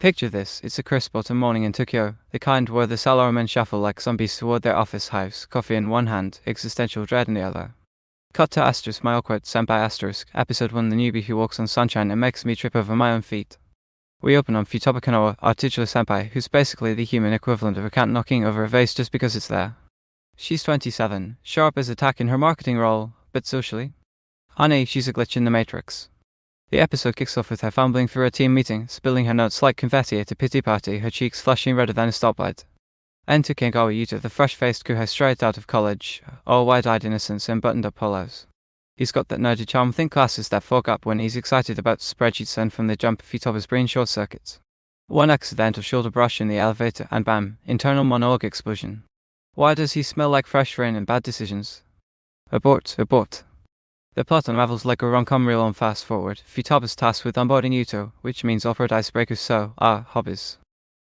Picture this, it's a crisp autumn morning in Tokyo, the kind where the salarymen shuffle like zombies toward their office hives, coffee in one hand, existential dread in the other. Cut to asterisk my awkward senpai asterisk, episode 1 the newbie who walks on sunshine and makes me trip over my own feet. We open on Futaba, our titular senpai, who's basically the human equivalent of a cat knocking over a vase just because it's there. She's 27, sharp as a tack in her marketing role, but socially? Honey, she's a glitch in the matrix. The episode kicks off with her fumbling through a team meeting, spilling her notes like confetti at a pity party, her cheeks flushing redder than a stoplight. Enter Kengawa Yuta, the fresh-faced kuhai straight out of college, all wide-eyed innocence and buttoned-up polos. He's got that nerdy charm thin glasses that fog up when he's excited about spreadsheets and from the jump Futaba's brain short circuits. One accidental shoulder brush in the elevator and bam, internal monologue explosion. Why does he smell like fresh rain and bad decisions? Abort. The plot unravels like a rom-com reel on fast forward. Futaba's tasked with onboarding Yuto, which means awkward icebreakers hobbies.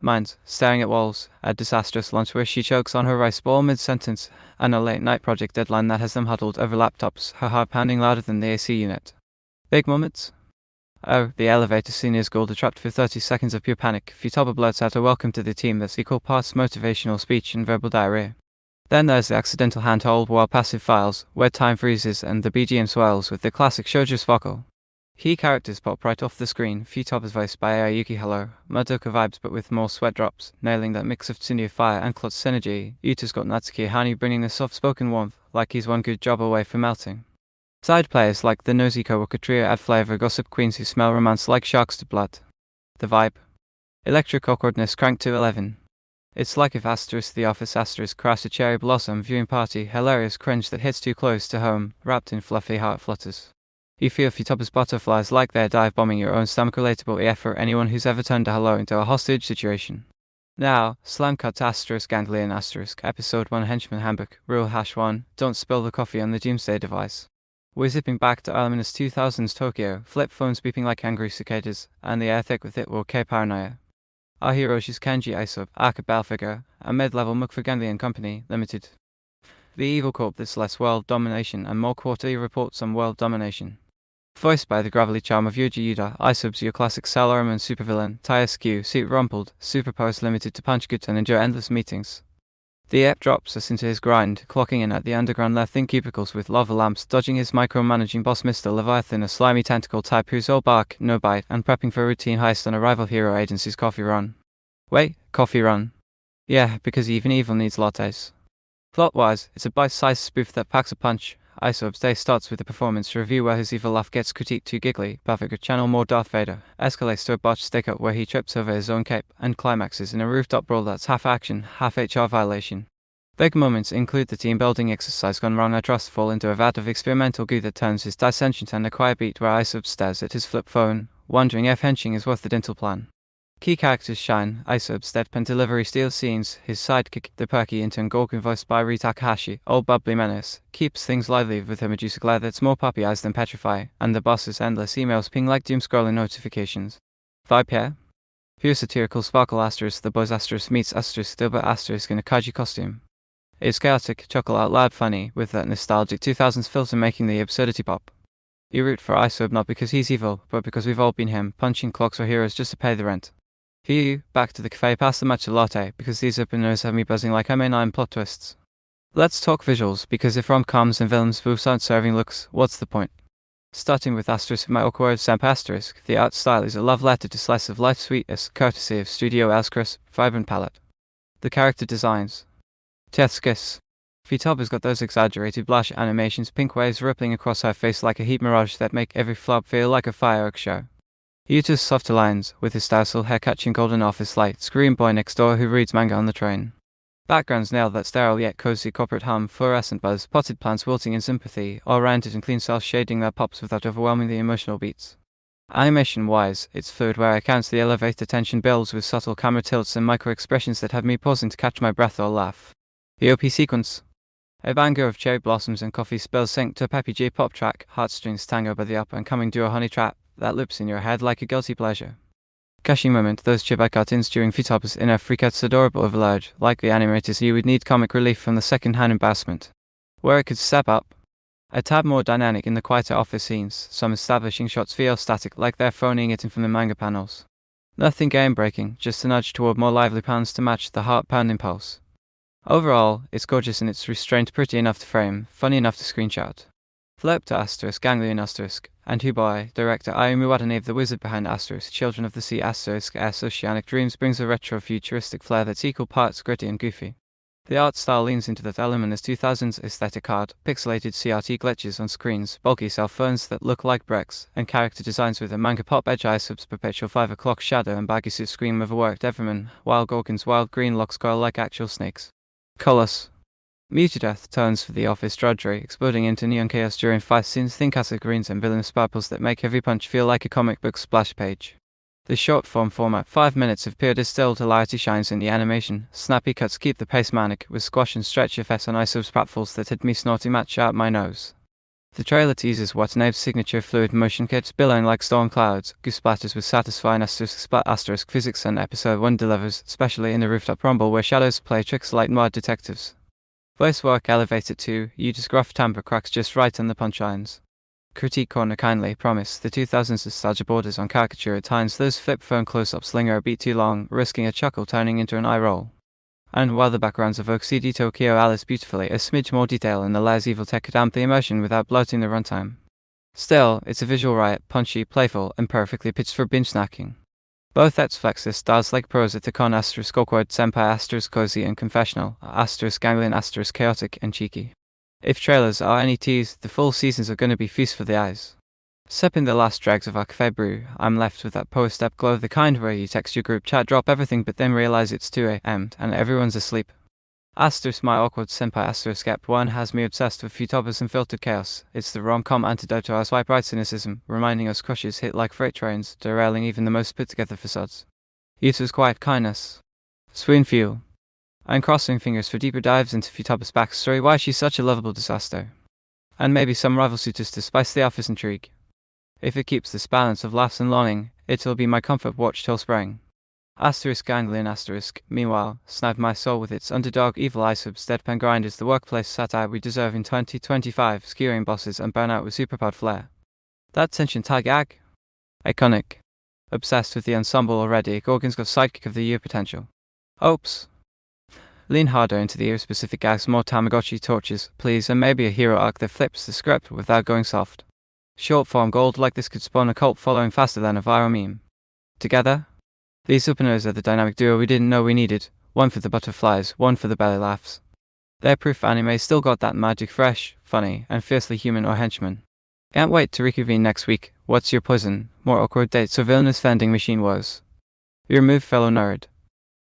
Mind, staring at walls, a disastrous lunch where she chokes on her rice bowl mid-sentence, and a late-night project deadline that has them huddled over laptops, her heart pounding louder than the AC unit. Big moments? Oh, the elevator scene is gold, trapped for 30 seconds of pure panic. Futaba blurts out a welcome to the team that's equal parts motivational speech and verbal diarrhea. Then there's the accidental handhold while passive files, where time freezes and the BGM swells with the classic shoujo sparkle. Key characters pop right off the screen, Futaba's voiced by Ayuki Hello, Madoka vibes but with more sweat drops, nailing that mix of Tsunya fire and Klotz synergy. Yuta's got Natsuki Hani bringing the soft-spoken warmth, like he's one good job away from melting. Side players like the nosy coworker trio add flavor, gossip queens who smell romance like sharks to blood. The vibe. Electric awkwardness cranked to 11. It's like if the office crashed a cherry blossom viewing party, hilarious cringe that hits too close to home, wrapped in fluffy heart flutters. You feel Futaba's butterflies like they're dive bombing your own stomach. Relatable AF for anyone who's ever turned a hello into a hostage situation. Now, slam cut Ganglion episode 1 henchman handbook, rule #1, don't spill the coffee on the doomsday device. We're zipping back to ominous 2000s Tokyo, flip phones beeping like angry cicadas, and the air thick with it will paranoia. Our hero is Kenji Isobe, Aka Balfigure, a mid-level Senpai Ganglion company, limited. The evil corp that's less world domination and more quarterly reports on world domination. Voiced by the gravelly charm of Yuji Yuda, Isobe's your classic salaryman supervillain, tie askew, suit rumpled, superpowers limited to punch good and endure endless meetings. The app drops us into his grind, clocking in at the underground left-in cubicles with lava lamps, dodging his micromanaging boss Mr. Leviathan, a slimy tentacle type who's all bark, no bite, and prepping for a routine heist on a rival hero agency's coffee run. Wait, coffee run? Yeah, because even evil needs lattes. Plot-wise, it's a bite-sized spoof that packs a punch. Isobe's day starts with a performance review where his evil laugh gets critiqued too giggly, Balfigure channel more Darth Vader, escalates to a botched stick-up where he trips over his own cape, and climaxes in a rooftop brawl that's half action, half HR violation. Big moments include the team-building exercise gone wrong, a trust fall into a vat of experimental goo that turns his dissentient, and a quiet beat where Isobe stares at his flip phone, wondering if henching is worth the dental plan. Key characters shine, Isobe's deadpan delivery steals scenes, his sidekick, the perky intern Gorgon voiced by Ri Takahashi, old bubbly menace, keeps things lively with her Medusa glare that's more puppy-eyes than petrify, and the boss's endless emails ping like doom-scrolling notifications. Vibe here? Pure satirical sparkle *, the boys * meets * Dilbert * in a kaiji costume. It's chaotic, chuckle out loud funny, with that nostalgic 2000s filter making the absurdity pop. You root for Isobe not because he's evil, but because we've all been him, punching clocks or heroes just to pay the rent. You, back to the cafe past the matcha latte, because these openers have me buzzing like MA9 plot twists. Let's talk visuals, because if rom-coms and villain spoofs aren't serving looks, what's the point? Starting with My Awkward Senpai the art style is a love letter to slice of life sweetness, courtesy of Studio L's crisp, vibrant palette. The character designs. Death's kiss. Futaba's got those exaggerated blush animations, pink waves rippling across her face like a heat mirage that make every flop feel like a fireworks show. Yuta's softer lines, with his style hair catching golden office light, scream boy next door who reads manga on the train. Backgrounds nail that sterile yet cozy corporate hum, fluorescent buzz, potted plants wilting in sympathy, all rounded and clean self shading that pops without overwhelming the emotional beats. Animation-wise, it's fluid where I count the elevator tension builds with subtle camera tilts and micro-expressions that have me pausing to catch my breath or laugh. The OP sequence. A banger of cherry blossoms and coffee spills sync to a peppy J-pop track, heartstrings tango by the up-and-coming duo Honey Trap, that loops in your head like a guilty pleasure. Gushing moment, those chibai cartoons during Futaba's inner freakouts adorable overload, like the animators you would need comic relief from the second-hand embarrassment. Where it could step up. A tad more dynamic in the quieter office scenes, some establishing shots feel static like they're phoning it in from the manga panels. Nothing game-breaking, just a nudge toward more lively puns to match the heart-pounding pulse. Overall, it's gorgeous in its restraint, pretty enough to frame, funny enough to screenshot. Flip to Ganglion and Hubai, director Ayumi Watanabe, the wizard behind Children of the Sea S Oceanic Dreams, brings a retro-futuristic flair that's equal parts gritty and goofy. The art style leans into that element as 2000s aesthetic art, pixelated CRT glitches on screens, bulky cell phones that look like bricks, and character designs with a manga pop edge Isobe's perpetual 5 o'clock shadow and baggy suit scream overworked Everman, while Gorgon's wild green locks curl like actual snakes. Colors. Muted earth tones for the office drudgery, exploding into neon chaos during fight scenes, thin acid greens and villainous purples that make every punch feel like a comic book splash page. The short-form format, 5 minutes of pure distilled hilarity shines in the animation. Snappy cuts keep the pace manic, with squash and stretch effects on Isobe's pratfalls that hit me snorting matcha out my nose. The trailer teases Watanabe's signature fluid motion kit, billowing like storm clouds, goose splatters with satisfying asterisk physics, and episode 1 delivers, especially in the rooftop rumble where shadows play tricks like mud detectives. Voice work elevated too, Yuda's gruff timbre cracks just right on the punchlines. Critique corner kindly promise, the 2000s nostalgia borders on caricature at times, those flip phone close-ups linger a beat too long, risking a chuckle turning into an eye roll. And while the backgrounds evoke CD Tokyo Alice beautifully, a smidge more detail in the Lai's evil tech could amp the emotion without bloating the runtime. Still, it's a visual riot, punchy, playful, and perfectly pitched for binge snacking. Both flex their styles like pros at the con awkward senpai cozy and confessional, ganglion chaotic and cheeky. If trailers are any tease, the full seasons are gonna be feast for the eyes. Sipping the last dregs of our cafe brew, I'm left with that post-step glow, the kind where you text your group chat, drop everything but then realize it's 2 a.m. and everyone's asleep. My Awkward Senpai Ep 1 has me obsessed with Futaba's unfiltered chaos. It's the rom-com antidote to our swipe right cynicism, reminding us crushes hit like freight trains, derailing even the most put-together facades. Yuta's quiet kindness. Swoon fuel. I'm crossing fingers for deeper dives into Futaba's backstory, why she's such a lovable disaster. And maybe some rival suitors to spice the office intrigue. If it keeps this balance of laughs and longing, it'll be my comfort watch till spring. Ganglion meanwhile, snapped my soul with its underdog evil Isobe's deadpan grind is the workplace satire we deserve in 2025, skewering bosses and burnout with superpowered flair. That tension tie gag? Iconic. Obsessed with the ensemble already, Gorgon's got sidekick of the year potential. Oops. Lean harder into the era-specific gags, more Tamagotchi torches, please, and maybe a hero arc that flips the script without going soft. Short-form gold like this could spawn a cult following faster than a viral meme. Together? These openers are the dynamic duo we didn't know we needed, one for the butterflies, one for the belly laughs. Their proof anime still got that magic fresh, funny, and fiercely human or henchman. Can't wait to reconvene next week. What's your poison? More awkward dates or villainous vending machine woes? Your move, fellow nerd.